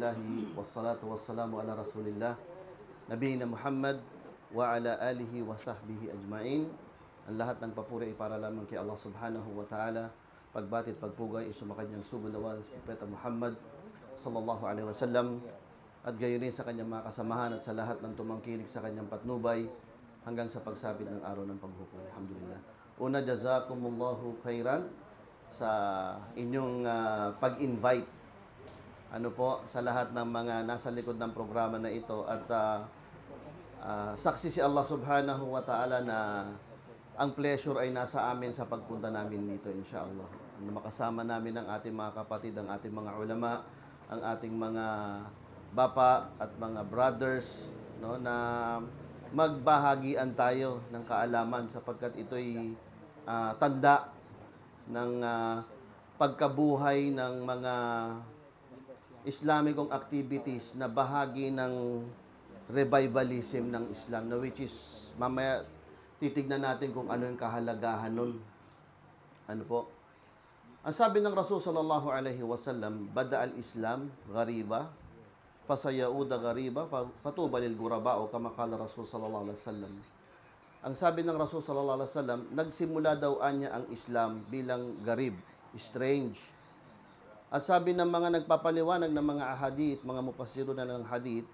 Alhamdulillahi wassalatu wassalamu ala Rasulillah Nabiyina Muhammad wa ala alihi wa sahbihi ajmain. Ang lahat ng papuri ay para lamang kay Allah subhanahu wa ta'ala. Pagbati at pagpugay ay sumakanyang sugunawa sa Propeta Muhammad sallallahu alaihi wasallam at gayon din sa kanyang mga kasamahan at sa lahat ng tumangkilik sa kanyang patnubay hanggang sa pagsabit ng araw ng paghukom. Alhamdulillah. Una, jazakumullahu khairan sa inyong pag-invite sa lahat ng mga nasa likod ng programa na ito at saksi si Allah subhanahu wa ta'ala na ang pleasure ay nasa amin sa pagpunta namin dito, insyaAllah. Makasama namin ang ating mga kapatid, ang ating mga ulama, ang ating mga bapa at mga brothers, no, na magbahagian tayo ng kaalaman sapagkat ito'y tanda ng pagkabuhay ng mga Islamicong activities na bahagi ng revivalism ng Islam, na which is mamaya titignan natin kung ano yung kahalagahan nun. Ano po? Ang sabi ng Rasul sallallahu alaihi wasallam, bada al-Islam ghariba fasayauda ghariba fatuba lil ghuraba, o kama kala Rasul sallallahu alaihi wasallam. Ang sabi ng Rasul sallallahu alaihi wasallam, nagsimula daw anya ang Islam bilang garib, strange. At sabi ng mga nagpapaliwanag ng mga ahadith, mga mufassirun na ng hadith,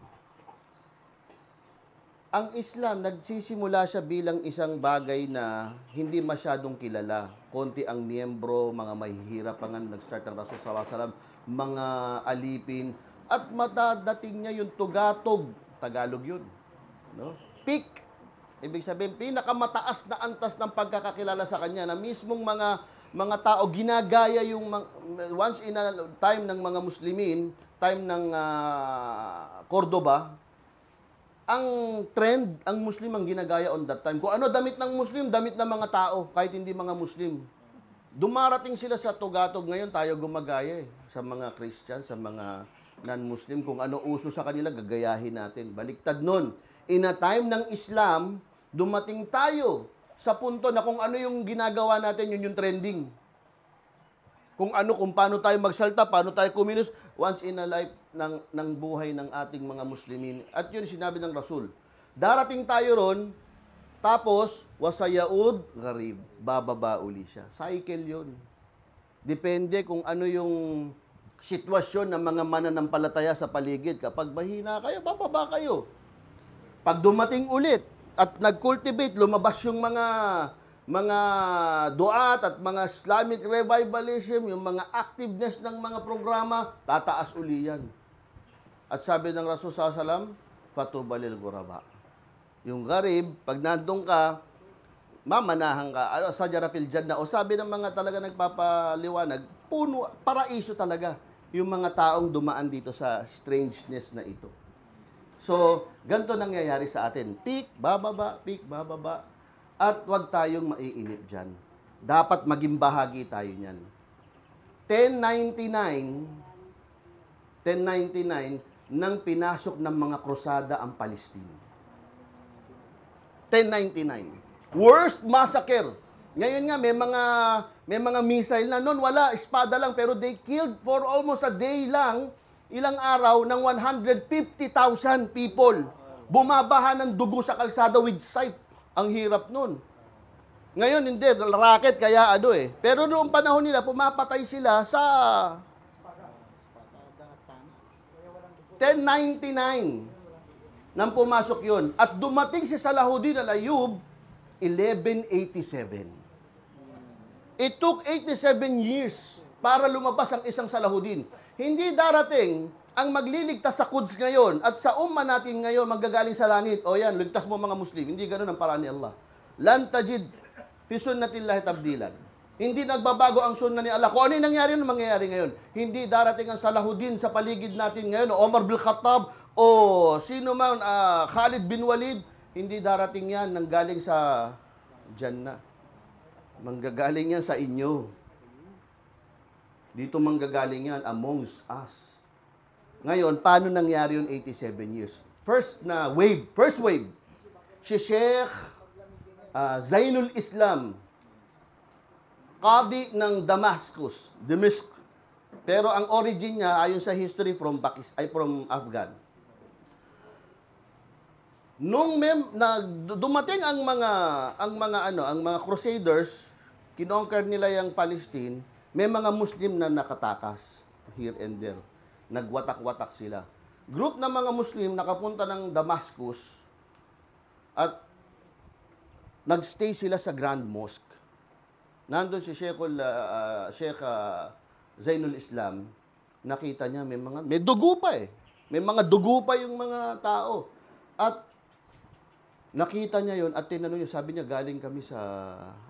ang Islam, nagsisimula siya bilang isang bagay na hindi masyadong kilala. Konti ang miyembro, mga mahihirap pa nga nag-start ng Rasul sallallahu alaihi wasallam, mga alipin, at matadating niya yung tugatog, Tagalog yun, no? Peak, ibig sabihin, pinakamataas na antas ng pagkakakilala sa kanya, na mismong mga tao ginagaya yung once in a time ng mga Muslimin, time ng Cordoba, ang trend, ang Muslim ang ginagaya on that time. Kung ano damit ng Muslim, damit ng mga tao, kahit hindi mga Muslim. Dumarating sila sa tugatog, ngayon tayo gumagaya sa mga Christian, sa mga non-Muslim. Kung ano uso sa kanila, gagayahin natin. Baliktad nun. In a time ng Islam, dumating tayo sa punto na kung ano yung ginagawa natin, yun yung trending. Kung paano tayo magsalta, paano tayo kumilos, once in a life ng buhay ng ating mga Muslimin. At yun sinabi ng Rasul. Darating tayo ron, tapos, wasayaud gharib, bababa uli siya. Cycle yun. Depende kung ano yung sitwasyon ng mga mananampalataya sa paligid. Kapag mahina kayo, bababa kayo. Pag dumating ulit, at nag-cultivate, lumabas yung mga duat at mga Islamic revivalism, yung mga activeness ng mga programa, tataas uli yan. At sabi ng Rasul sallallahu alaihi wasallam, fatuba lil ghuraba. Yung garib, pag nandun ka, mamanahan ka, sajara fil jannah, o sabi ng mga talaga nagpapaliwanag, puno, paraiso talaga yung mga taong dumaan dito sa strangeness na ito. So, ganito nangyayari sa atin. Peak, bababa, at wag tayong maiinip dyan. Dapat maging bahagi tayo niyan. 1099 nang pinasok ng mga krusada ang Palestine. 1099. Worst massacre. Ngayon nga, may mga missile na noon, wala, espada lang, pero they killed for almost a day lang, ilang araw, ng 150,000 people. Bumabaha ng dugo sa kalsada with scythe. Ang hirap nun. Ngayon, hindi. Rocket, kaya Pero noong panahon nila, pumapatay sila sa 1099 nang pumasok yun. At dumating si Salahuddin al-Ayyub, 1187. It took 87 years para lumabas ang isang Salahuddin. Hindi darating ang magliligtas sa Quds ngayon at sa umma natin ngayon manggagaling sa langit. O yan, ligtas mo mga Muslim. Hindi ganun ang paraan ni Allah. Lan tajid fi sunnatillahi tabdilan. Hindi nagbabago ang sunna ni Allah. Kung ano yung nangyari nun, mangyayari ngayon. Hindi darating ang Salahuddin sa paligid natin ngayon, o Omar bin Khattab, o sino man, Khalid bin Walid. Hindi darating yan nang galing sa Jannah. Manggagaling yan sa inyo. Dito manggagaling yan amongst us. Ngayon, paano nangyari yung 87 years? First wave, si Sheikh Zainul Islam, Qadi ng Damascus, Pero ang origin niya ayon sa history from from Afghan. Nung dumating ang mga Crusaders, kinonquer nila yung Palestine, may mga Muslim na nakatakas here and there. Nagwatak-watak sila. Group ng mga Muslim nakapunta ng Damascus at nagstay sila sa Grand Mosque. Nandun si Sheikh Zainul Islam, nakita niya may dugo pa eh. May mga dugo pa yung mga tao. At nakita niya yon at tinanong niya, sabi niya, galing kami sa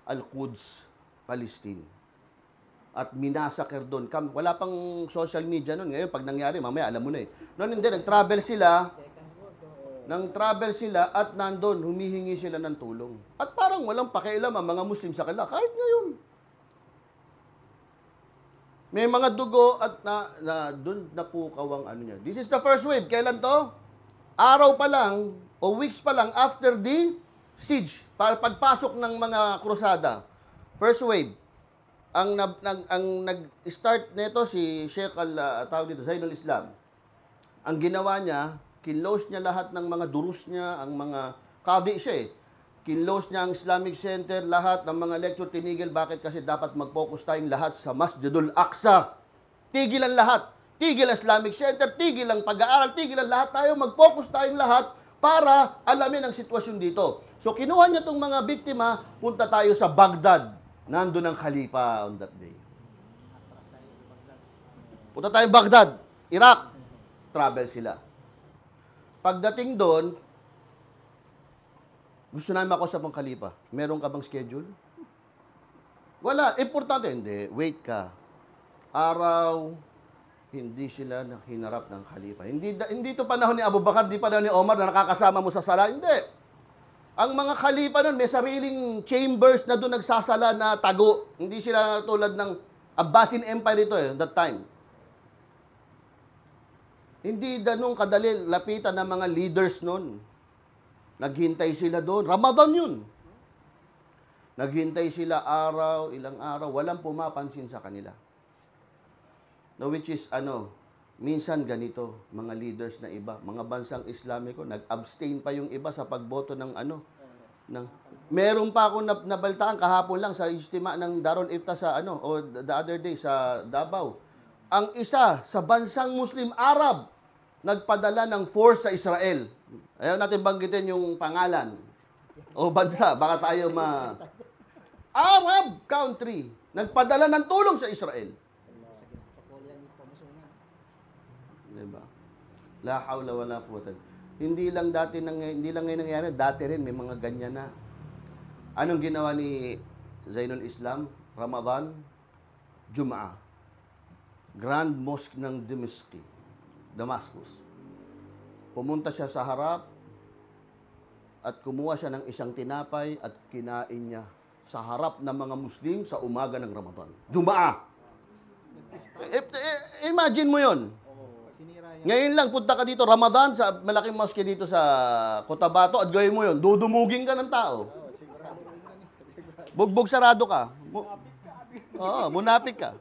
Al-Quds, Palestine. At minasaker doon. Wala pang social media noon. Ngayon, pag nangyari, mamaya, alam mo na eh. Noon hindi, nag-travel sila at nandun, humihingi sila ng tulong. At parang walang pakialam ang mga Muslim sa kanila, kahit ngayon. May mga dugo at doon napukaw ang ano niya. This is the first wave. Kailan to? Araw pa lang, o weeks pa lang after the siege, para pagpasok ng mga krusada. First wave. Ang nag-start nito si Sheikh Zainul Islam. Ang ginawa niya, kinlose niya lahat ng mga durus niya, ang mga qadi siya eh. Kinlose niya ang Islamic Center, lahat ng mga lecture tinigil. Bakit? Kasi dapat mag-focus tayong lahat sa Masjidul Aqsa. Tigil ang lahat. Tigil ang Islamic Center, tigil ang pag-aaral, tigil ang lahat tayo. Mag-focus tayong lahat para alamin ang sitwasyon dito. So kinuha niya itong mga biktima, punta tayo sa Baghdad. Nandun ang Khalifa on that day. Punta tayong Baghdad, Iraq. Travel sila. Pagdating doon, gusto namin makausap ang Khalifa. Meron ka bang schedule? Wala. Importante. Hindi. Wait ka. Araw, hindi sila hinarap ng Khalifa. Hindi ito panahon ni Abu Bakar, hindi panahon ni Omar na nakakasama mo sa sala. Hindi. Ang mga Khalifa nun, may sariling chambers na doon nagsasala na tago. Hindi sila tulad ng Abbasin Empire ito that time. Hindi ganun kadali lapitan ng mga leaders nun. Naghintay sila doon. Ramadan yun. Naghintay sila ilang araw, walang pumapansin sa kanila. No, which is, minsan ganito, mga leaders na iba, mga bansang Islamiko, nag-abstain pa yung iba sa pagboto meron pa akong nabaltaan kahapon lang sa ijtima ng Darul Ifta the other day sa Davao. Ang isa sa bansang Muslim Arab, nagpadala ng force sa Israel. Ayaw natin banggitin yung pangalan o bansa, baka tayo Arab country, nagpadala ng tulong sa Israel. Diba? La hawla wala quwwata. Hindi lang ngayon nangyari, dati rin may mga ganyan na. Anong ginawa ni Zainul Islam? Ramadan, Jum'ah. Grand Mosque ng Damascus. Pumunta siya sa harap at kumuha siya ng isang tinapay at kinain niya sa harap ng mga Muslim sa umaga ng Ramadan. Jum'ah. Imagine mo yon. Ngayon lang, punta ka dito, Ramadan, sa malaking mosque dito sa Cotabato, at gawin mo yun, dudumugin ka ng tao. Bugbog sarado ka. Munapik ka.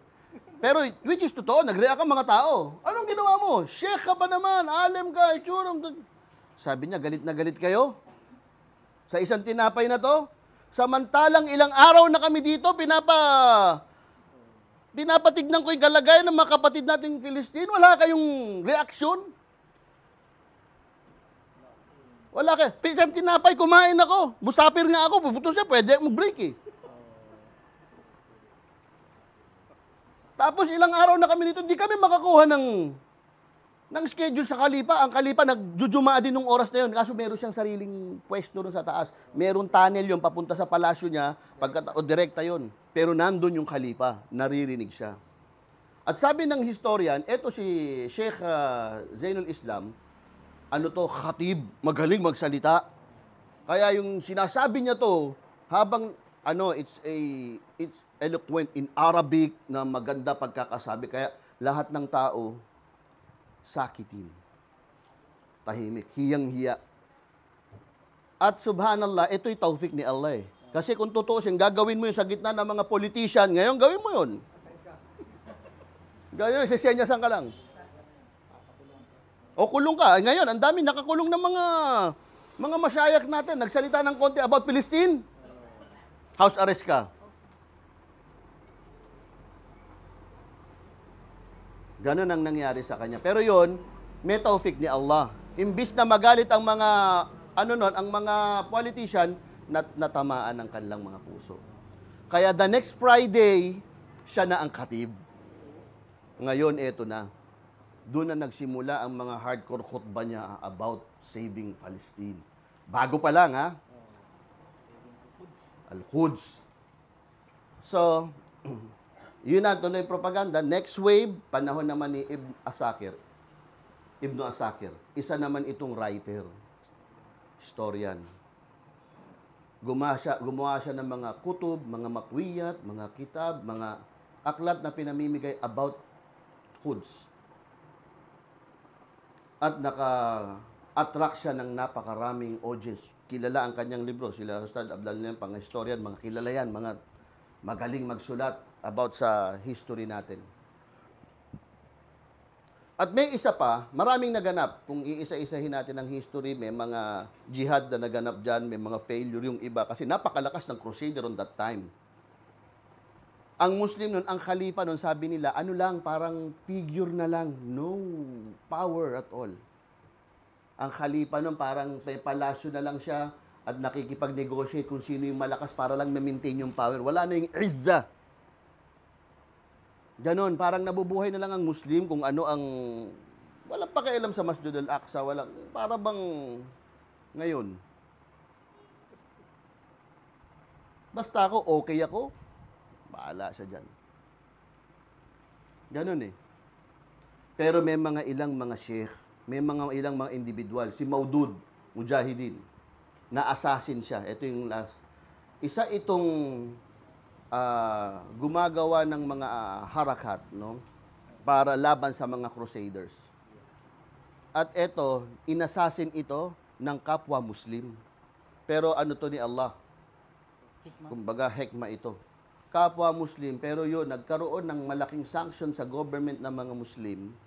Pero, which is totoo, nag-react ang mga tao. Anong ginawa mo? Sheikh ka pa naman, alim ka, itsuram. Sabi niya, galit na galit kayo? Sa isang tinapay na to? Samantalang ilang araw na kami dito, pinapatignan ko yung kalagayan ng mga kapatid nating Filistine. Wala kayong reaksyon. Wala kayo. Pisang tinapay, kumain ako. Musapir nga ako. Puputo siya, pwede mag-break eh. Tapos ilang araw na kami dito, di kami makakuha ng schedule sa Khalifa. Ang Khalifa nagjujumaa din nung oras na yun. Kaso meron siyang sariling pwesto doon sa taas. Meron tunnel yun, papunta sa palasyo niya, direkta yun. Pero nandun yung Khalifa, naririnig siya. At sabi ng historian, eto si Sheikh Zainul Islam, khatib, magaling magsalita. Kaya yung sinasabi niya to, habang it's eloquent in Arabic na maganda pagkakasabi. Kaya lahat ng tao, sakitin. Tahimik, hiyang-hiya. At subhanallah, ito'y taufik ni Allah eh. Kasi kung tutuusin, gagawin mo yun sa gitna ng mga politician, ngayon gawin mo yun. Ganyan, sisenyasan ka lang. O kulong ka. Ngayon, ang dami nakakulong ng mga masyayak natin. Nagsalita ng konti about Palestine. House arrest ka. Ganun ang nangyari sa kanya. Pero yon, may taufik ni Allah. Imbis na magalit ang mga, ang mga politician, natamaan ang kanilang mga puso. Kaya the next Friday, siya na ang khatib. Ngayon, eto na. Doon na nagsimula ang mga hardcore khutbah niya about saving Palestine. Bago pa lang, ha? Al-Quds. So, yun na tuloy propaganda. Next wave, panahon naman ni Ibn Asakir. Isa naman itong writer. Historian. Gumawa siya ng mga kutub, mga matwiyat, mga kitab, mga aklat na pinamimigay about Quds. At naka-attract siya ng napakaraming audience. Kilala ang kanyang libro. Sila Ustad Abdal, pang historian, mga kilala yan, mga magaling magsulat about sa history natin. At may isa pa, maraming naganap. Kung iisa-isahin natin ang history, may mga jihad na naganap dyan, may mga failure yung iba. Kasi napakalakas ng crusader on that time. Ang Muslim nun, ang Khalifa nun, sabi nila, parang figure na lang. No power at all. Ang Khalifa nun, parang may palasyo na lang siya at nakikipag-negotiate kung sino yung malakas para lang ma-maintain yung power. Wala na yung izza. Ganon, parang nabubuhay na lang ang Muslim kung ano ang... Walang pakialam sa Masjid al-Aqsa, para bang ngayon. Basta ako, okay ako, bahala siya dyan. Ganon eh. Pero may ilang mga sheikh, may ilang mga individual. Si Maudud, Mujahideen, na-assassin siya. Ito yung last. Isa itong gumagawa ng mga harakat, no? Para laban sa mga crusaders. At ito, inassassin ito ng kapwa Muslim. Pero ano to ni Allah? Kumbaga, hekma ito. Kapwa Muslim, pero yun, nagkaroon ng malaking sanction sa government ng mga Muslim.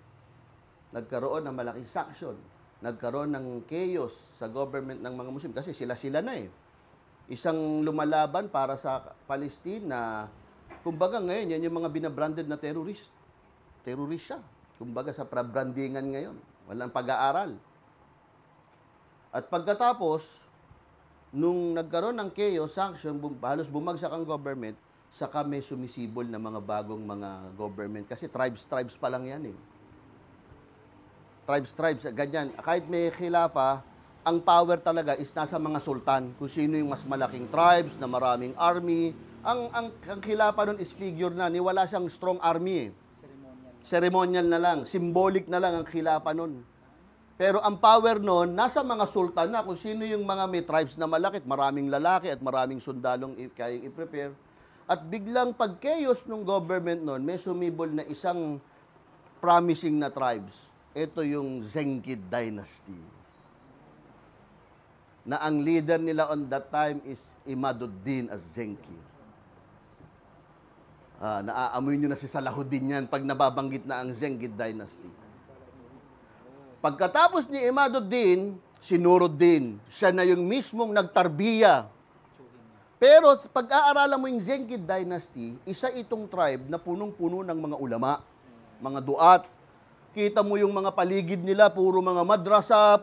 Nagkaroon ng malaking sanction. Nagkaroon ng chaos sa government ng mga Muslim. Kasi sila-sila na eh. Isang lumalaban para sa Palestine na, kumbaga ngayon, yan yung mga binabranded na terrorist. Terrorist siya. Kumbaga sa brandingan ngayon. Walang pag-aaral. At pagkatapos, nung nagkaroon ng chaos, sanction, halos bumagsak ang government, saka may sumisibol na mga bagong mga government. Kasi tribes pa lang yan eh. Tribes, ganyan. Kahit may khilafa, ang power talaga is nasa mga sultan. Kung sino yung mas malaking tribes, na maraming army. Ang khilafa nun is figure na. Wala siyang strong army eh. Ceremonial na lang. Symbolic na lang ang khilafa nun. Pero ang power nun, nasa mga sultan na. Kung sino yung mga may tribes na malakit, maraming lalaki at maraming sundalong kayang i-prepare. At biglang pag-chaos ng government nun, may sumibol na isang promising na tribes. Ito yung Zengid Dynasty. Na ang leader nila on that time is Imaduddin Az-Zenki. Naaamoy nyo na si Salahuddin yan pag nababanggit na ang Zengid Dynasty. Pagkatapos ni Imaduddin, si Nuruddin, siya na yung mismong nagtarbiya. Pero pag-aaralan mo yung Zengid Dynasty, isa itong tribe na punong-puno ng mga ulama, mga duat. Kita mo yung mga paligid nila, puro mga madrasa,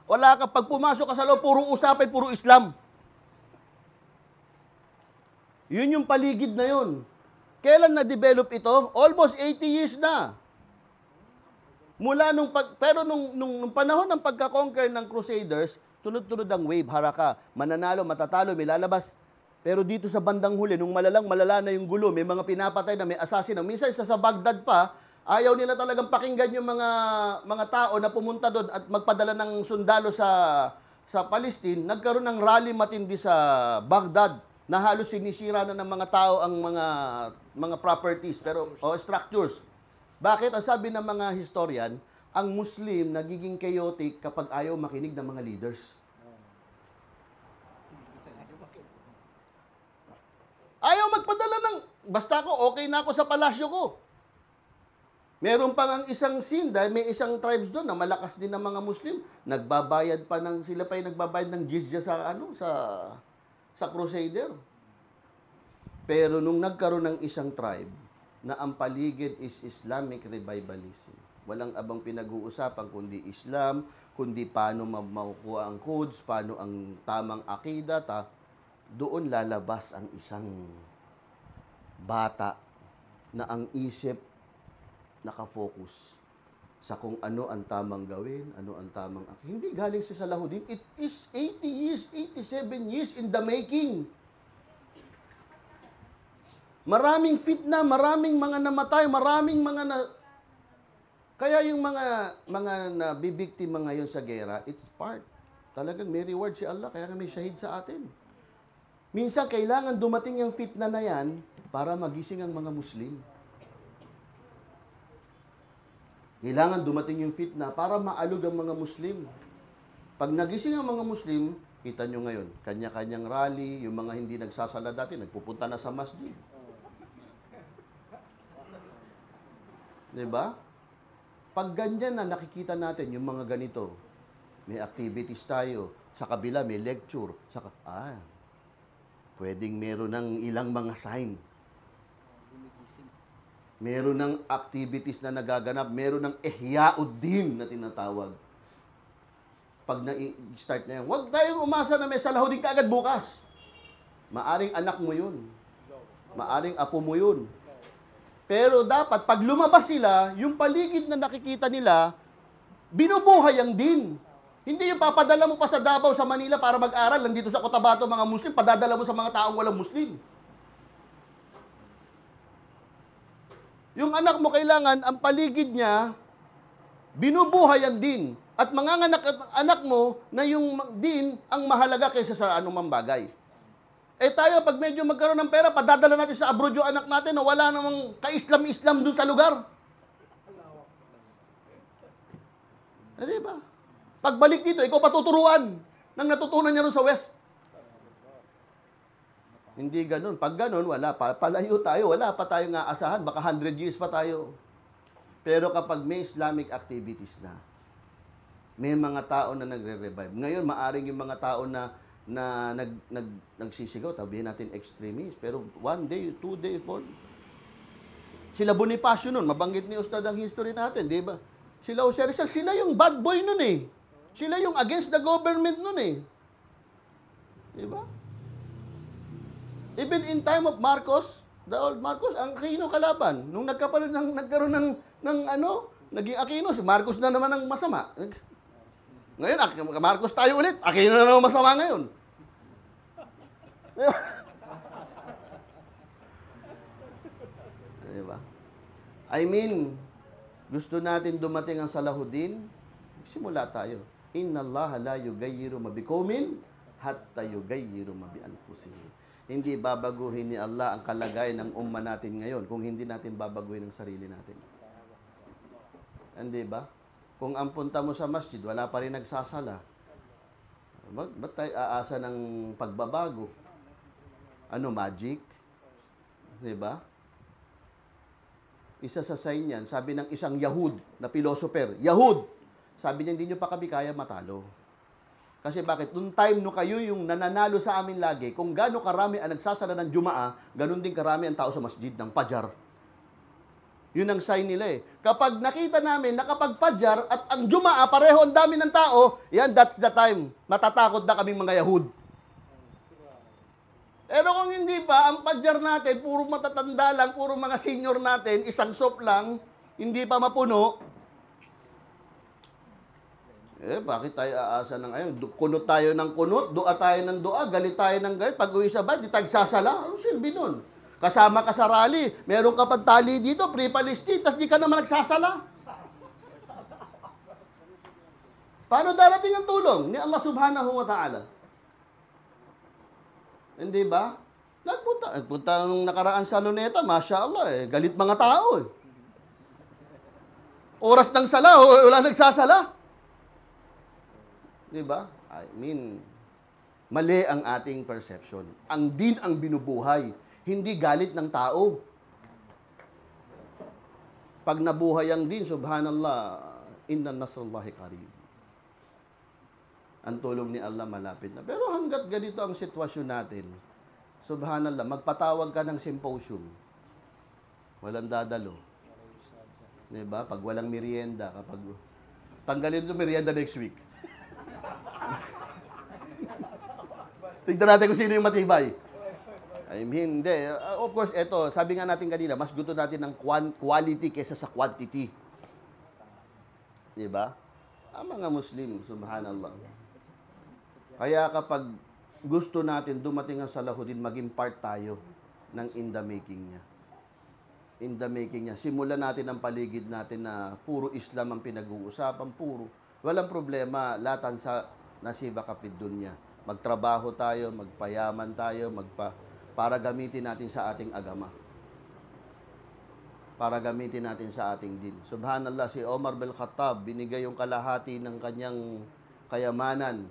wala ka, pag pumasok ka sa loob, puro usapin, puro Islam. Yun yung paligid na yun. Kailan na-develop ito? Almost 80 years na. Mula pero nung panahon ng pagka-conquer ng Crusaders, tunod-tunod ang wave, haraka, mananalo, matatalo, may lalabas. Pero dito sa bandang huli, nung malala na yung gulo, may mga pinapatay na, may assassin na, minsan sa Baghdad pa, ayaw nila talagang pakinggan yung mga tao na pumunta doon at magpadala ng sundalo sa Palestine. Nagkaroon ng rally matindi sa Baghdad na halos sinisira na ng mga tao ang mga properties o structures. Bakit? Ang sabi ng mga historian, ang Muslim nagiging chaotic kapag ayaw makinig ng mga leaders. Ayaw magpadala basta ako, okay na ako sa palasyo ko. Meron pang ang isang scene, dahil may isang tribes doon na malakas din ng mga Muslim, nagbabayad pa ng, sila pa yung nagbabayad ng jizya sa, sa Crusader. Pero nung nagkaroon ng isang tribe, na ang paligid is Islamic revivalism, walang abang pinag-uusapan kundi Islam, kundi paano makukuha ang codes, paano ang tamang akida, doon lalabas ang isang bata na ang isip nakafocus sa kung ano ang tamang gawin, ano ang tamang akida. Hindi galing sa Salahuddin. It is 80 years, 87 years in the making. Maraming fitna, maraming mga namatay, maraming mga na... Kaya yung mga nabibiktima ngayon sa gera, it's part. Talagang may reward si Allah, kaya may shahid sa atin. Minsan, kailangan dumating yung fitna na yan para magising ang mga Muslim. Kailangan dumating yung fitna para maalog ang mga Muslim. Pag nagising ang mga Muslim, kita nyo ngayon, kanya-kanyang rally, yung mga hindi nagsasala dati, nagpupunta na sa masjid. Diba? Pag ganyan na nakikita natin yung mga ganito, may activities tayo, sa kabila may lecture, pwedeng meron ng ilang mga sign. Meron ng activities na nagaganap, meron ng ihyauddin na tinatawag. Pag na-start na yan, huwag tayong umasa na may Salahuddin kaagad bukas. Maaring anak mo yun. Maaring apo mo yun. Pero dapat, pag lumabas sila, yung paligid na nakikita nila, binubuhay ang din. Hindi yung papadala mo pa sa Davao, sa Manila para mag-aral, nandito sa Cotabato mga Muslim, padadala mo sa mga taong walang Muslim. Yung anak mo kailangan, ang paligid niya, binubuhay ang din. At mga anak mo na yung din ang mahalaga kaysa sa anumang bagay. Tayo, pag medyo magkaroon ng pera, padadala natin sa abroad yung anak natin na wala namang ka-Islam-Islam dun sa lugar. Diba? Pagbalik dito, ikaw patuturuan ng natutunan niya rin sa West. Hindi ganun. Pag ganun, wala. Palayo tayo. Wala pa tayong aasahan. Baka 100 years pa tayo. Pero kapag may Islamic activities na, may mga tao na nagre-revive. Ngayon, maaring yung mga tao na nagsisigaw, sabihin natin extremist. Pero 1 day, 2 days, 4. Sila Bonifacio nun. Mabanggit ni Ustad ang history natin, di ba? Sila Jose Rizal, sila yung bad boy nun eh. Sila yung against the government nun eh. Di ba? Even in time of Marcos, the old Marcos, ang Aquino kalaban. Nung nagkaroon naging Aquino, si Marcos na naman ang masama. Ngayon, Marcos tayo ulit. Aquino na naman masama ngayon. Diba? I mean, gusto natin dumating ang Salahuddin, simula tayo. Inna Allah la yugayyiru ma biqaumin hatta yugayyiru ma bi anfusihim. Hindi babaguhin ni Allah ang kalagayan ng umma natin ngayon kung hindi natin babaguhin ang sarili natin. Hindi ba? Kung ang punta mo sa masjid, wala pa rin nagsasala. Ba't tayo aasa ng pagbabago? Ano, magic? Di ba? Isa sa sign yan, sabi ng isang Yahud na philosopher, Yahud! Sabi niya, hindi nyo pa kami kaya matalo. Kasi bakit? Noong time no kayo yung nananalo sa amin lagi, kung gaano karami ang nagsasala ng Jumaa, ganun din karami ang tao sa masjid ng Pajar. Yun ang sign nila eh. Kapag nakita namin na kapag Fajar at ang Jumaa, pareho ang dami ng tao, yan, that's the time. Matatakot na kaming mga Yahud. Pero kung hindi pa, ang Fajar natin, puro matatanda lang, puro mga senior natin, isang soap lang, hindi pa mapuno. Bakit tayo aasa ng ayun? Kunot tayo ng kunot, dua tayo ng dua, galit tayo ng galit. Pag uwi sa bahay, di tayo sasala. Ano silbi nun? Kasama ka sa rally, meron ka pang tali dito, pre-Palestine, tapos di ka naman nagsasala. Paano darating ang tulong ni Allah subhanahu wa ta'ala? Hindi ba? Nagpunta nung nakaraan sa Luneta, Masya Allah, galit mga tao. Oras ng sala, wala nagsasala. Di ba? I mean, mali ang ating perception. Ang din ang binubuhay. Hindi galit ng tao. Pag nabuhay ang din, subhanallah, inna nasrullahi qarib. Ang tulong ni Allah malapit na. Pero hanggat ganito ang sitwasyon natin, subhanallah, magpatawag ka ng symposium. Walang dadalo. Diba? Pag walang merienda, kapag tanggalin ito merienda next week. Tignan natin kung sino yung matibay. I mean, hindi. Of course, eto, sabi nga natin kanina, mas gusto natin ng quality kaysa sa quantity. Diba? Ang mga Muslim, subhanallah. Kaya kapag gusto natin dumating ang Salahuddin, maging part tayo ng in the making niya. In the making niya. Simulan natin ang paligid natin na puro Islam ang pinag-uusapan, puro. Walang problema, latan sa nasiba kapid dunya. Magtrabaho tayo, magpayaman tayo, para gamitin natin sa ating agama. Para gamitin natin sa ating din. Subhanallah, si Omar bin Khattab, binigay yung kalahati ng kanyang kayamanan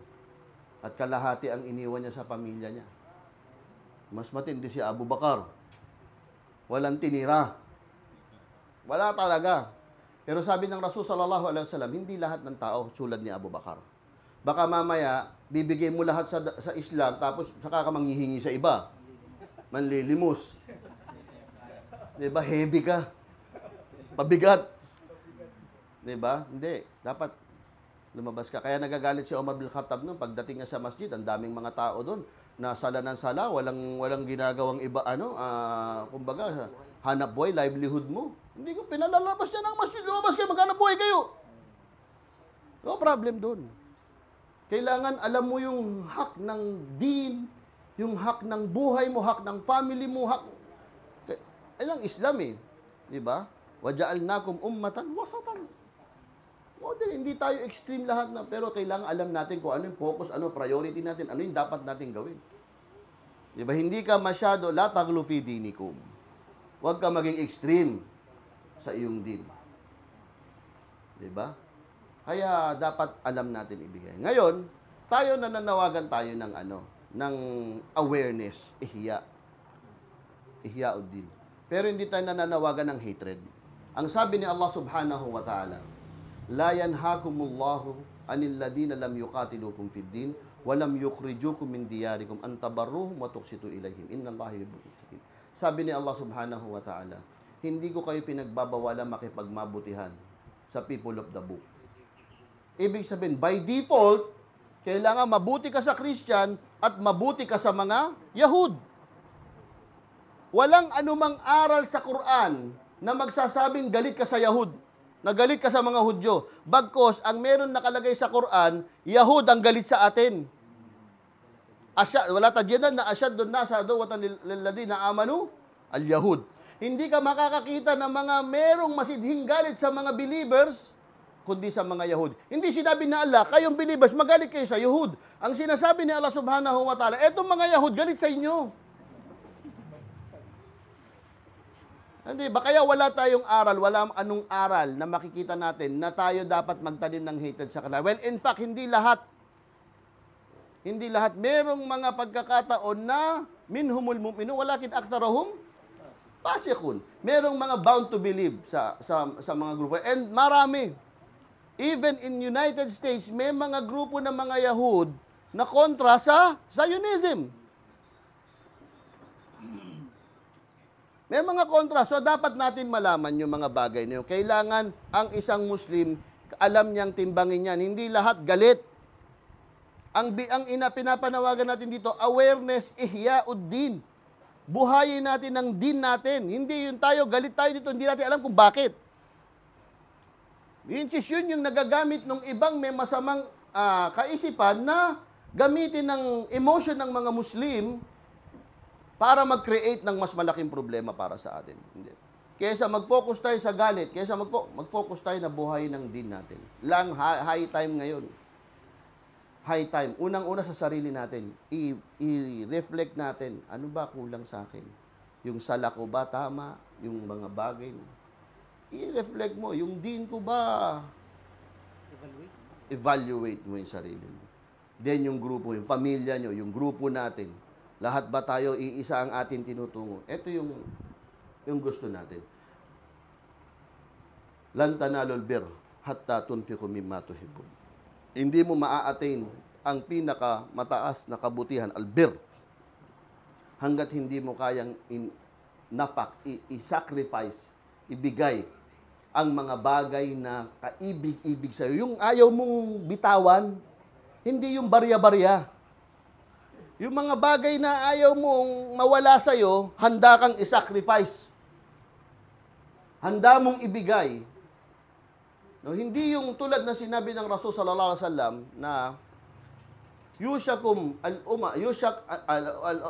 at kalahati ang iniwan niya sa pamilya niya. Mas matindi si Abu Bakar. Walang tinira. Wala talaga. Pero sabi ng Rasul sallallahu alaihi wasallam, hindi lahat ng tao tulad ni Abu Bakar. Baka mamaya, bibigay mo lahat sa Islam, tapos saka ka manghihingi sa iba. Manlilimos. Diba? Heavy ka. Pabigat. Diba? Hindi. Dapat lumabas ka. Kaya nagagalit si Omar bin Khattab noon. Pagdating niya sa masjid, ang daming mga tao doon. Na sala ng sala, walang ginagawang iba, kumbaga, hanap buhay, livelihood mo. Hindi ko pinalalabas niya ng masjid. Lumabas kayo, maghanap buhay kayo. No problem doon. Kailangan alam mo yung hak ng din, yung hak ng buhay mo, hak ng family mo, hak... Ayun ang Islam eh. Diba? وَجَعَلْنَاكُمْ ummatan wasatan. Hindi tayo extreme lahat na, pero kailangan alam natin kung ano yung focus, ano priority natin, ano yung dapat natin gawin. Diba? Hindi ka masyado, la taghlu fi dinikum. Huwag ka maging extreme sa iyong din. Diba? Kaya dapat alam natin ibigay. Ngayon, tayo nananawagan tayo ng awareness, ihya. Ihyauddin. Pero hindi tayo nananawagan ng hatred. Ang sabi ni Allah subhanahu wa ta'ala, la yanhakumullahu anil ladina lam yuqatilukum fid din wa lam yukhrijukum min diyarikum an tabarruhum wa tuqsitu ilaihim innallaha yuhibbul muqsitin. Sabi ni Allah subhanahu wa ta'ala, hindi ko kayo pinagbabawalan makipagmabutihan sa people of the book. Ibig sabihin, by default, kailangan mabuti ka sa Christian at mabuti ka sa mga Yahud. Walang anumang aral sa Quran na magsasabing galit ka sa Yahud, na galit ka sa mga Hudyo. Bagkos, ang meron nakalagay sa Quran, Yahud ang galit sa atin. Wala tadyanan na asyad doon nasa dawatan lilladina amanu, al-Yahud. Hindi ka makakakita ng mga merong masidhing galit sa mga believers, kundi sa mga Yahud. Hindi sinabi na Allah, kayong believers, magalit kayo sa Yahud. Ang sinasabi ni Allah subhanahu wa ta'ala, etong mga Yahud, galit sa inyo. Hindi ba? Kaya wala tayong aral, wala anong aral na makikita natin na tayo dapat magtanim ng hatred sa kanila. Well, in fact, hindi lahat. Hindi lahat. Merong mga pagkakataon na minhumul mu'minu, walakin aktarahum fasikun. Merong mga bound to believe sa mga grupo. And marami. Even in United States, may mga grupo ng mga Yahud na kontra sa Zionism. May mga kontra. So, dapat natin malaman yung mga bagay na yun. Kailangan ang isang Muslim, alam niyang timbangin yan. Hindi lahat galit. Ang pinapanawagan natin dito, awareness, ihyauddin. Buhayin natin ang din natin. Hindi yun tayo, galit tayo dito, hindi natin alam kung bakit. Yun yung nagagamit ng ibang may masamang kaisipan na gamitin ng emotion ng mga Muslim para mag-create ng mas malaking problema para sa atin. Hindi. Kaysa mag-focus tayo sa galit, kaysa mag-focus tayo na buhay ng din natin. High time ngayon. High time. Unang-una sa sarili natin, i-reflect natin, ano ba kulang sa akin? Yung sala ko ba tama? Yung mga bagay. I-reflect mo, yung din ko ba? Evaluate mo yung sarili mo. Then yung grupo, yung pamilya nyo, yung grupo natin. Lahat ba tayo iisa ang atin tinutungo? Ito yung gusto natin. Lan tanalul bir hatta tunfiqu mimma tuhibbun. Hindi mo maa-attain ang pinakamataas na kabutihan, albir, hanggat hindi mo kayang i-sacrifice, ibigay ang mga bagay na kaibig-ibig sa'yo. Yung ayaw mong bitawan, hindi yung barya-barya. Yung mga bagay na ayaw mong mawala sa'yo, handa kang i-sacrifice. Handa mong ibigay. No, hindi yung tulad na sinabi ng Rasul sallallahu alaihi wasallam na yushakum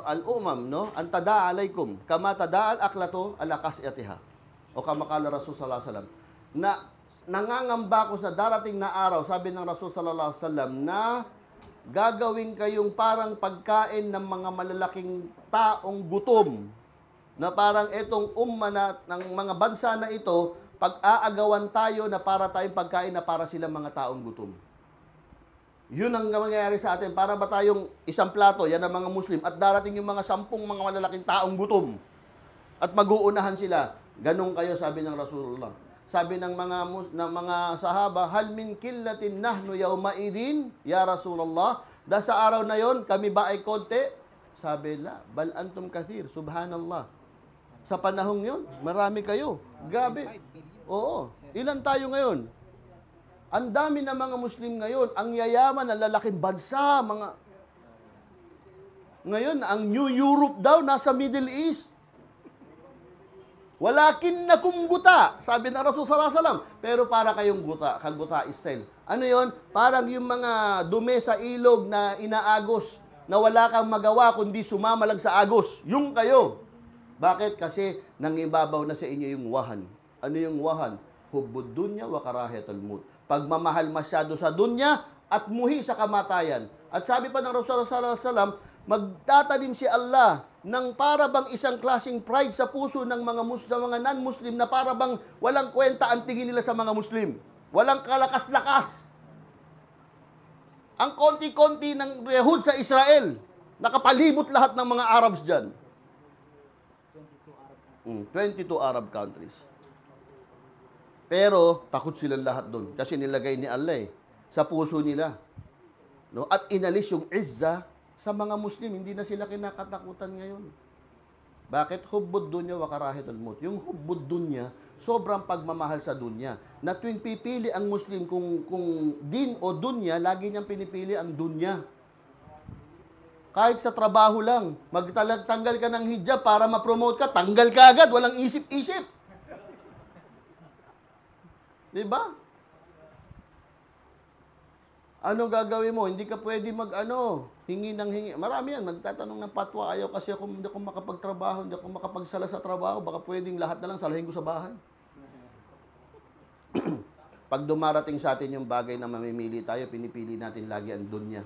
al-umam, no? An tadaa alaikum kama tadaa al-aklatu ala qas'atiha. O kama kala Rasul sallallahu alaihi wasallam na nangangamba ko sa darating na araw, sabi ng Rasul sallallahu alaihi wasallam, na gagawin kayong parang pagkain ng mga malalaking taong gutom. Na parang itong ng mga bansa na ito, pag-aagawan tayo na para tayong pagkain na para silang mga taong gutom. Yun ang mangyayari sa atin. Para ba tayong isang plato, yan ang mga Muslim, at darating yung mga 10 mga malalaking taong gutom. At mag-uunahan sila. Ganun kayo, sabi ng Rasulullah. Sabi ng mga sahaba, hal min killatin nahnu yawmaidin, ya Rasulullah. Dahil sa araw na yon, kami ba ay konti? Sabi, la, bal antum kathir, subhanallah. Sa panahong yon, marami kayo. Grabe. Oo. Ilan tayo ngayon? Ang dami na mga Muslim ngayon. Ang yayaman ng lalaking bansa. Ngayon, ang New Europe daw, nasa Middle East. Walakin na kumguta, sabi ng Rasul sallallahu alaihi wasallam. Pero para kayong guta, kaguta style. Ano yon? Parang yung mga dumi sa ilog na inaagos, na wala kang magawa kundi sumama lang sa agos. Yung kayo. Bakit? Kasi nangibabaw na sa inyo yung wahan. Ano yung wahan? Hubbud dunya wa karahiyatul maut. Pagmamahal masyado sa dunya at muhi sa kamatayan. At sabi pa ng Rasulullah sallallahu alaihi wasallam, magtatanim si Allah ng para bang isang klaseng pride sa puso ng mga non-Muslim na para bang walang kwenta ang tingin nila sa mga Muslim. Walang kalakas-lakas. Ang konti-konti ng Yehud sa Israel, nakapalibot lahat ng mga Arabs dyan. 22 Arab countries. Pero, takot silang lahat doon. Kasi nilagay ni Allah sa puso nila. No? At inalis yung izza sa mga Muslim. Hindi na sila kinakatakutan ngayon. Bakit? Hubbud dunya wa karahiyatul maut. Yung hubbud dunya, sobrang pagmamahal sa dunya. Na tuwing pipili ang Muslim kung din o dunya, lagi niyang pinipili ang dunya. Kahit sa trabaho lang, magtanggal ka ng hijab para ma-promote ka, tanggal ka agad, walang isip-isip. Diba? Ano gagawin mo? Hindi ka pwede hingi ng hingi. Marami yan, magtatanong ng patwa, ayaw kasi hindi ako makapagtrabaho, hindi ako makapagsala sa trabaho, baka pwedeng lahat na lang salahin ko sa bahay. Pag dumarating sa atin yung bagay na mamimili tayo, pinipili natin lagi ang dunya.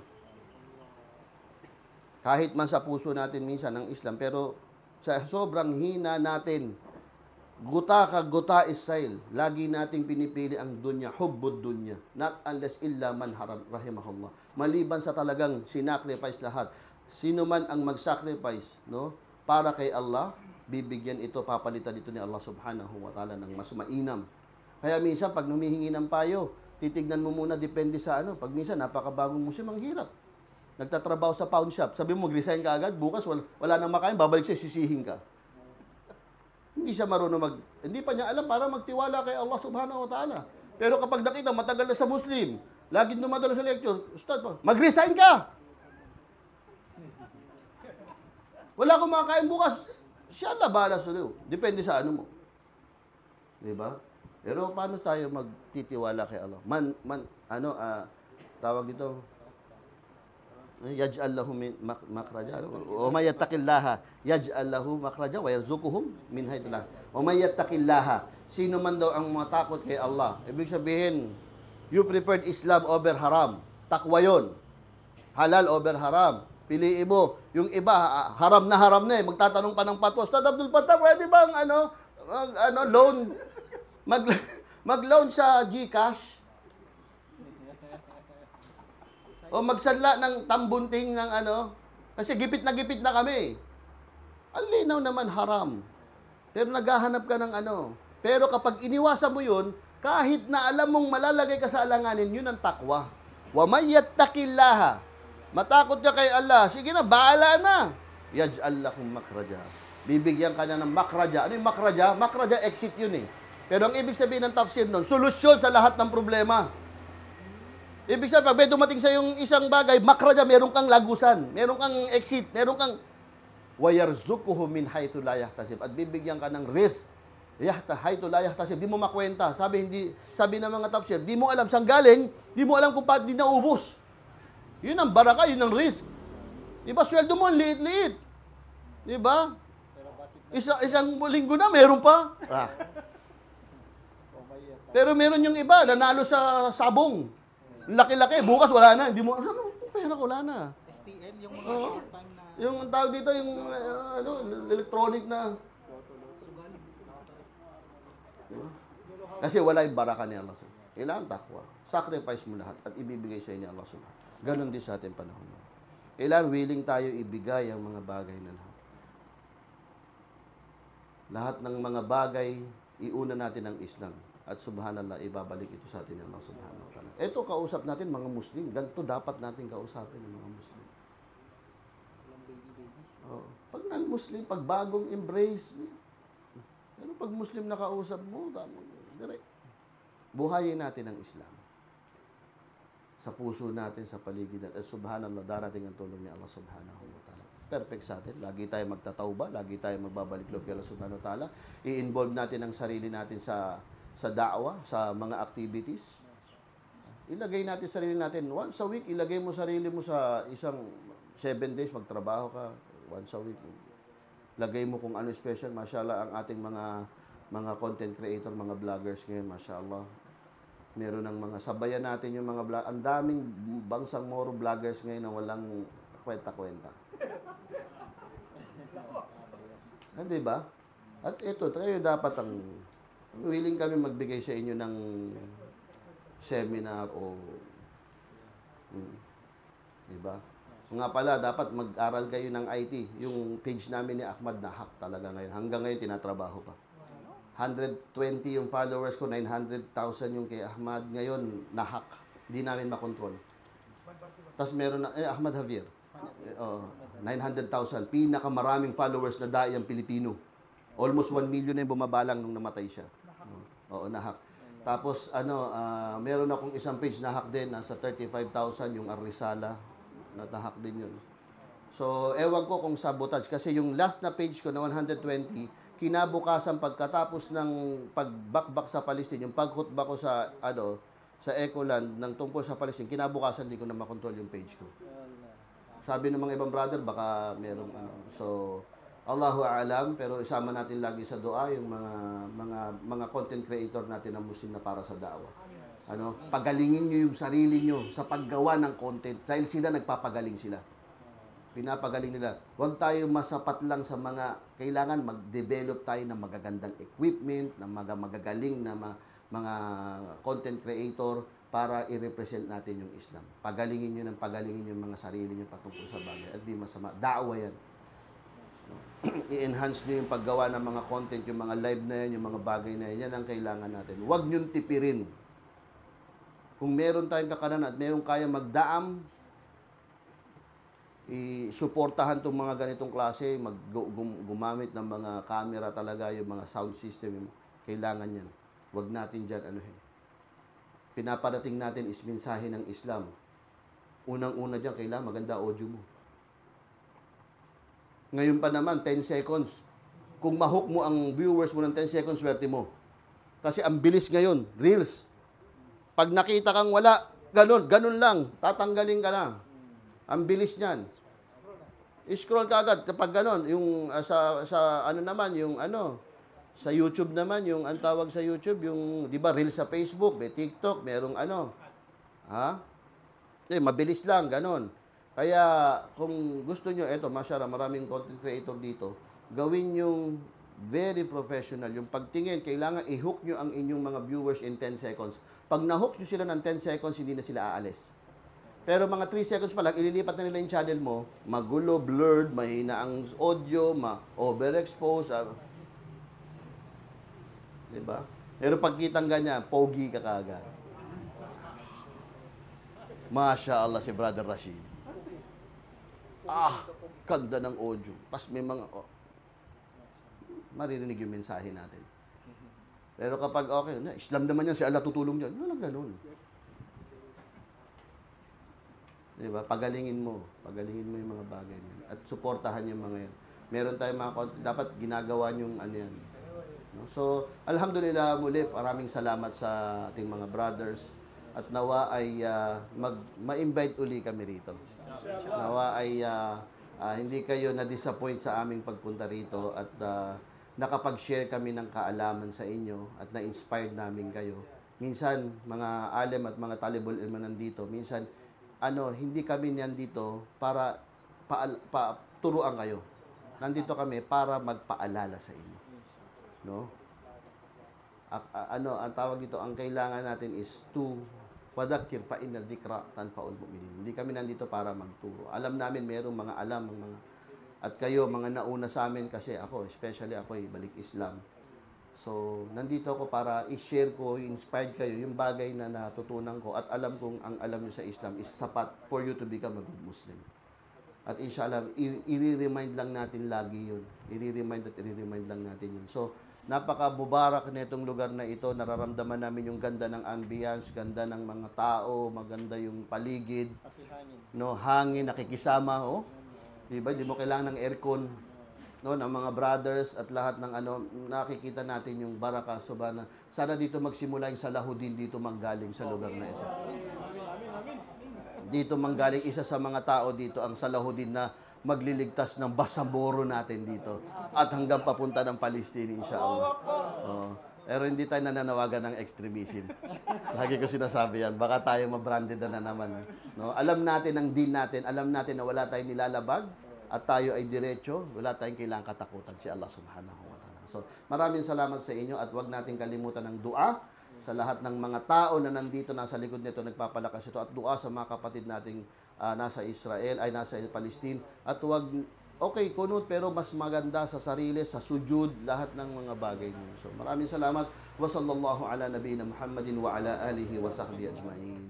Kahit man sa puso natin minsan ng Islam, pero sa sobrang hina natin, guta ka guta style, lagi nating pinipili ang dunya, hubbud dunya. Not unless illa man rahimahullah. Maliban sa talagang sinacrifice lahat. Sino man ang mag-sacrifice, no, para kay Allah, bibigyan ito, papalitan ito ni Allah subhanahu wa ta'ala ng mas mainam. Kaya minsan, pag humihingi ng payo, titignan mo muna, depende sa Pag minsan, napakabagong Muslim, ang hirap. Nagtatrabaho sa pawn shop, sabi mo, mag-resign ka agad, bukas wala nang makain, babalik siya, sisihin ka. Hindi siya marunong hindi pa niya alam para magtiwala kay Allah subhanahu wa ta'ala. Pero kapag nakita, matagal na sa Muslim, laging dumadalo sa lecture, Ustad pa, mag-resign ka! Wala akong makakain bukas, siya Allah bahala sa iyo. Depende sa mo. Diba? Pero paano tayo magtitiwala kay Allah? Tawag dito, yaj'al lahu min makhraja wa may yattaqillaha yaj'al lahu makhraja wa yarzuquhum min haythu la wa may yattaqillaha, sino man daw ang matakot kay Allah, ibig sabihin you preferred Islam over haram, takwa yon, halal over haram, piliin mo. Yung iba haram na magtatanong pa ng patwa, Ustad Abdul Fattah, pwede bang loan mag-loan sa GCash o magsanla ng tambunting ng kasi gipit na kami. Ang linaw naman haram. Pero naghahanap ka ng Pero kapag iniwasan mo yun, Kahit na alam mong malalagay ka sa alanganin, yun ang takwa. Wa may yattaqillaha. Matakot ka kay Allah. Sige na, bahala na. Yaj'al lakum makhraja. Bibigyan ka na ng makhraja. Ano yung makhraja? Makhraja, exit yun eh. Pero ang ibig sabihin ng tafsir nun, solusyon sa lahat ng problema. Ibig sabihin, pag may dumating sa yung isang bagay, makhraja, meron kang lagusan, meron kang exit, meron kang wayarzuquhu min haythu la yahtasib. At bibigyan ka ng risk. Haythu la yahtasib. Di mo makwenta. Sabi ng mga tafsir, di mo alam saan galing, di mo alam kung paano di naubos. Yun ang baraka, yun ang risk. Diba, sweldo mo, liit-liit. Diba? Isang linggo na, meron pa. Pero meron yung iba, nanalo sa sabong. Laki-laki, bukas wala na. Hindi mo, ano, pera ko, wala na. STL, yung mga short-time na... Yung tawag dito, yung electronic na. Diba? Kasi wala yung baraka ni Allah. Kailangan takwa. Sacrifice mo lahat at ibibigay sa inyo Allah subhanahu. Ganon din sa ating panahon. Kailangan willing tayo ibigay ang mga bagay na lahat. Lahat ng mga bagay, iuna natin ang Islam. At subhanallah, ibabalik ito sa atin ng Allah subhanahu wa ta'ala. Ito, kausap natin mga Muslim. Ganito dapat natin kausapin ng mga Muslim. Oh, pag non-Muslim, pag bagong embrace, pero pag Muslim na kausap mo, direct. Buhayin natin ang Islam. Sa puso natin, sa paligid natin. At subhanallah, darating ang tulong ni Allah subhanahu wa ta'ala. Perfect sa atin. Lagi tayo magtatauba, lagi tayo magbabalik loob kay Allah subhanahu wa ta'ala. I-involve natin ang sarili natin sa da'wa, sa mga activities. Ilagay natin sarili natin. Once a week, ilagay mo sarili mo sa isang 7 days, magtrabaho ka. Once a week. Lagay mo kung ano special. Mashallah, ang ating mga content creator, mga vloggers ngayon, mashallah. Meron ng mga sabayan natin yung mga vlog. Ang daming bangsang moro vloggers ngayon na walang kwenta-kwenta. Hindi ba? At ito, tayo dapat willing kami magbigay sa inyo ng seminar o di ba? Nga pala, dapat mag-aral kayo ng IT. Yung page namin ni Ahmad na-hack talaga ngayon. Hanggang ngayon, tinatrabaho pa. 120 yung followers ko, 900,000 yung kay Ahmad. Ngayon, na-hack. Hindi namin makontrol. Tapos meron na, Ahmad Javier. 900,000. Pinakamaraming followers na daiyang Pilipino. Almost 1 million na yung bumabalang nung namatay siya. Oo, na-hack. Tapos, meron akong isang page na-hack din. Nasa 35,000 yung Arrisala. Na-hack din yun. So, ewan ko kung sabotage. Kasi yung last na page ko na 120, kinabukasan pagkatapos ng pagbakbak sa Palestine, yung paghutba ko sa Ecoland ng tungkol sa Palestine, kinabukasan hindi ko na makontrol yung page ko. Sabi ng mga ibang brother, baka merong So, Allahu a'lam, pero isama natin lagi sa dua yung mga content creator natin na Muslim na para sa da'wa. Pagalingin niyo yung sarili niyo sa paggawa ng content dahil sila nagpapagaling sila. Pinapagaling nila. Huwag tayo masapat lang sa kailangan mag-develop tayo ng magagandang equipment, ng magagaling na mga content creator para i-represent natin yung Islam. Pagalingin nyo yung mga sarili nyo patungkol sa bagay. At di masama. Da'wa yan. I-enhance nyo yung paggawa ng mga content, yung mga live na yan, yung mga bagay na yan. Yan ang kailangan natin. Huwag nyo tipirin. Kung meron tayong kakanan at meron kaya magdaam, i-suportahan itong mga ganitong klase, gumamit ng mga camera talaga, yung mga sound system, kailangan yan. Huwag natin dyan anuhin. Pinaparating natin is mensahe ng Islam. Unang-una dyan, kailangan maganda audio mo. Ngayon pa naman, 10 seconds. Kung mahook mo ang viewers mo ng 10 seconds, swerte mo. Kasi ang bilis ngayon, reels. Pag nakita kang wala, ganun lang, tatanggalin ka na. Ang bilis niyan. I-scroll ka agad kapag gano'n. Yung sa YouTube naman, yung ang tawag sa YouTube, yung, di ba, Reels sa Facebook, may TikTok, merong mabilis lang, gano'n. Kaya, kung gusto nyo, masyara, maraming content creator dito, gawin yung very professional. Yung pagtingin, kailangan i-hook nyo ang inyong mga viewers in 10 seconds. Pag na-hook nyo sila ng 10 seconds, hindi na sila aalis. Pero mga 3 seconds pa lang, ililipat na nila yung channel mo, magulo, blurred, mahina ang audio, ma-overexpose. Diba? Pero pagkitang ganyan, pogi ka kagad. Masya Allah si Brother Rashid. Ganda ng audio. Pas may mga, maririnig yung mensahe natin. Pero kapag okay, na, Islam naman yan, si Allah tutulong dyan. Walang ganun. Diba? Pagalingin mo yung mga bagay yan. At suportahan yung mga yan. Meron tayong mga dapat ginagawa yung ano yan. No? So, alhamdulillah muli, maraming salamat sa ating mga brothers. At nawa ay ma-invite uli kami rito. Nawa ay hindi kayo na-disappoint sa aming pagpunta rito at nakapag-share kami ng kaalaman sa inyo at na-inspired namin kayo. Minsan, mga alim at mga talibul ilman nandito, minsan, hindi kami nandito para turuan kayo. Nandito kami para magpaalala sa inyo. No? Ang tawag dito, ang kailangan natin is to fadhakkir fa inna dhikra tanfa'ul mu'minin. Hindi kami nandito para magturo. Alam namin mayroong mga alam, at kayo, mga nauna sa amin kasi ako, especially ako, balik Islam. So, nandito ako para i-share ko, i-inspired kayo, yung bagay na natutunan ko at alam kong ang alam nyo sa Islam is sapat for you to become a good Muslim. At inshallah, i-remind lang natin lagi yun. I-remind lang natin yun. So, napaka-mubarak na itong lugar na ito. Nararamdaman namin yung ganda ng ambience, ganda ng mga tao, maganda yung paligid. No, hangin, nakikisama, Diba? Hindi mo kailangan ng aircon, no, ng mga brothers at lahat ng nakikita natin yung baraka subhana. Sana dito magsimula yung Salahuddin dito manggaling sa lugar na ito. Dito manggaling isa sa mga tao dito ang Salahuddin na magliligtas ng Basamboro natin dito at hanggang papunta ng Palestine inshallah. Pero hindi tayo nananawagan ng extremism. Lagi ko sinasabi yan, baka tayo mabranded na naman. No? Alam natin ang din natin, alam natin na wala tayong nilalabag at tayo ay diretso, wala tayong kailangang katakutan si Allah subhanahu wa ta'ala. So, maraming salamat sa inyo at huwag natin kalimutan ng dua sa lahat ng mga tao na nandito, nasa likod nito, nagpapalakas ito at dua sa mga kapatid nating nasa Israel, ay nasa Palestine. At huwag okay, kunot, pero mas maganda sa sarili, sa sujud, lahat ng mga bagay niyo. So, maraming salamat. Wa sallallahu ala nabiyina Muhammadin wa ala alihi wa sahbihi ajma'in.